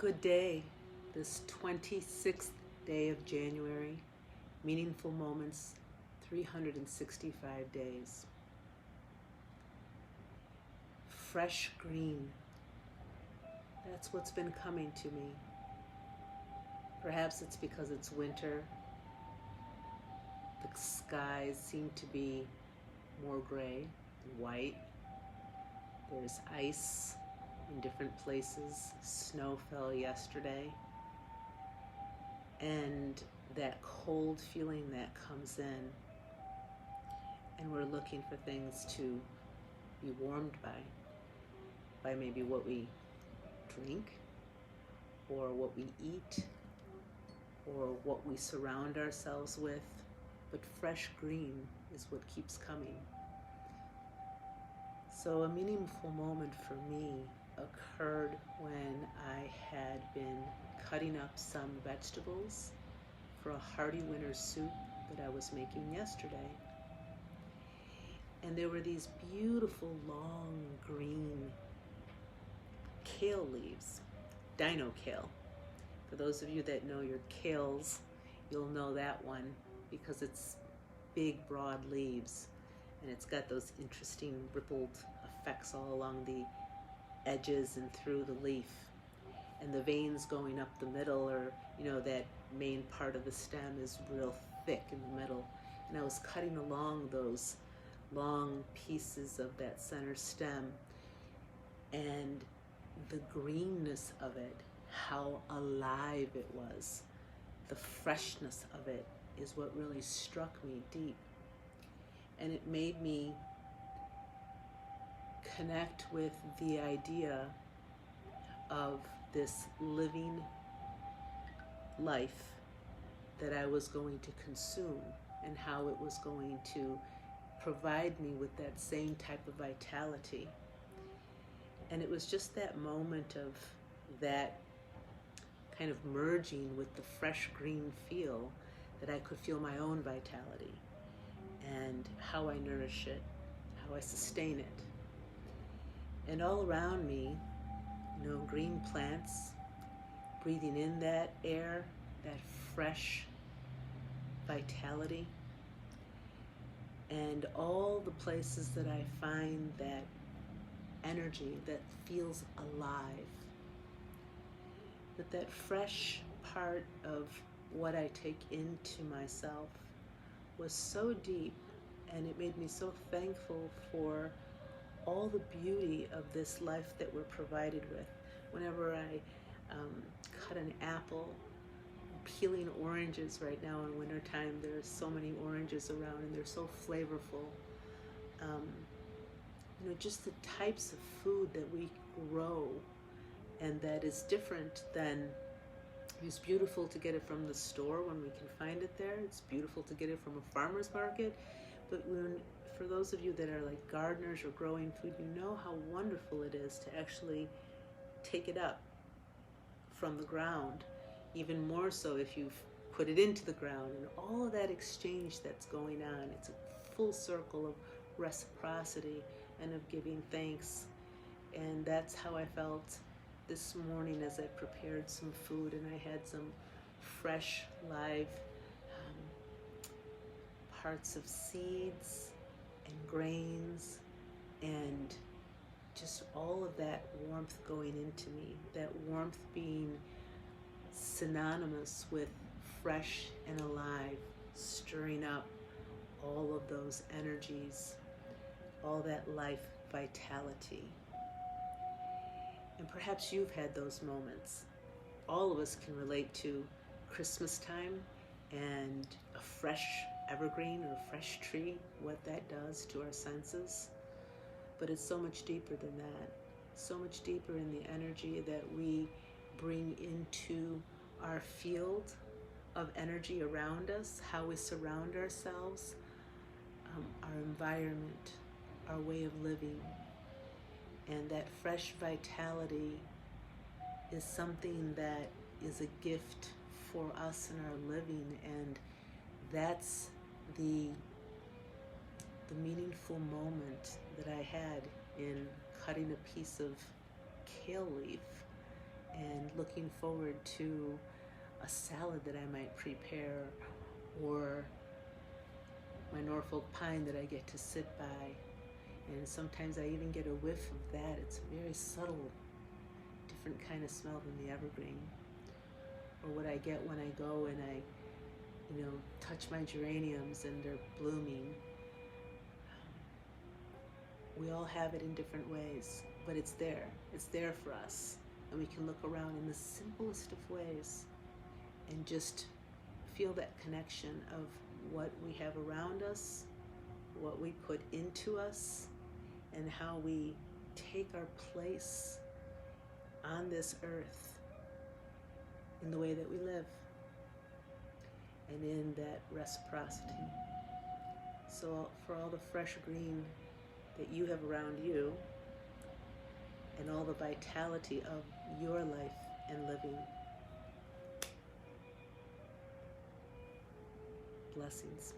Good day, this 26th day of January, meaningful moments, 365 days. Fresh green, that's what's been coming to me. Perhaps it's because it's winter. The skies seem to be more gray and white. There's ice in different places. Snow fell yesterday. And that cold feeling that comes in, and we're looking for things to be warmed by maybe what we drink, or what we eat, or what we surround ourselves with. But fresh green is what keeps coming. So a meaningful moment for me occurred when I had been cutting up some vegetables for a hearty winter soup that I was making yesterday. And there were these beautiful long green kale leaves, Dino Kale. For those of you that know your kales, you'll know that one because it's big, broad leaves, and it's got those interesting rippled effects all along the edges and through the leaf, and the veins going up the middle, or that main part of the stem is real thick in the middle. And I was cutting along those long pieces of that center stem, and the greenness of it, how alive it was, the freshness of it is what really struck me deep. And it made me connect with the idea of this living life that I was going to consume, and how it was going to provide me with that same type of vitality. And it was just that moment of that kind of merging with the fresh green feel that I could feel my own vitality and how I nourish it, how I sustain it. And all around me, green plants, breathing in that air, that fresh vitality, and all the places that I find that energy that feels alive. But that fresh part of what I take into myself was so deep, and it made me so thankful for all the beauty of this life that we're provided with. Whenever I cut an apple, peeling oranges right now in wintertime, there are so many oranges around and they're so flavorful. Just the types of food that we grow, and that is different than, it's beautiful to get it from the store when we can find it there. It's beautiful to get it from a farmer's market. But for those of you that are like gardeners or growing food, you know how wonderful it is to actually take it up from the ground. Even more so if you've put it into the ground, and all of that exchange that's going on. It's a full circle of reciprocity and of giving thanks. And that's how I felt this morning as I prepared some food, and I had some fresh, live parts of seeds and grains, and just all of that warmth going into me, that warmth being synonymous with fresh and alive, stirring up all of those energies, all that life vitality. And perhaps you've had those moments. All of us can relate to Christmas time and a fresh evergreen or a fresh tree, what that does to our senses. But it's so much deeper than that. So much deeper in the energy that we bring into our field of energy around us, how we surround ourselves, our environment, our way of living. And that fresh vitality is something that is a gift for us in our living, and that's the meaningful moment that I had in cutting a piece of kale leaf and looking forward to a salad that I might prepare, or my Norfolk pine that I get to sit by. And sometimes I even get a whiff of that. It's a very subtle, different kind of smell than the evergreen. Or what I get when I go and I, touch my geraniums and they're blooming. We all have it in different ways, but it's there. It's there for us. And we can look around in the simplest of ways and just feel that connection of what we have around us, what we put into us, and how we take our place on this earth in the way that we live and in that reciprocity. So for all the fresh green that you have around you and all the vitality of your life and living, blessings.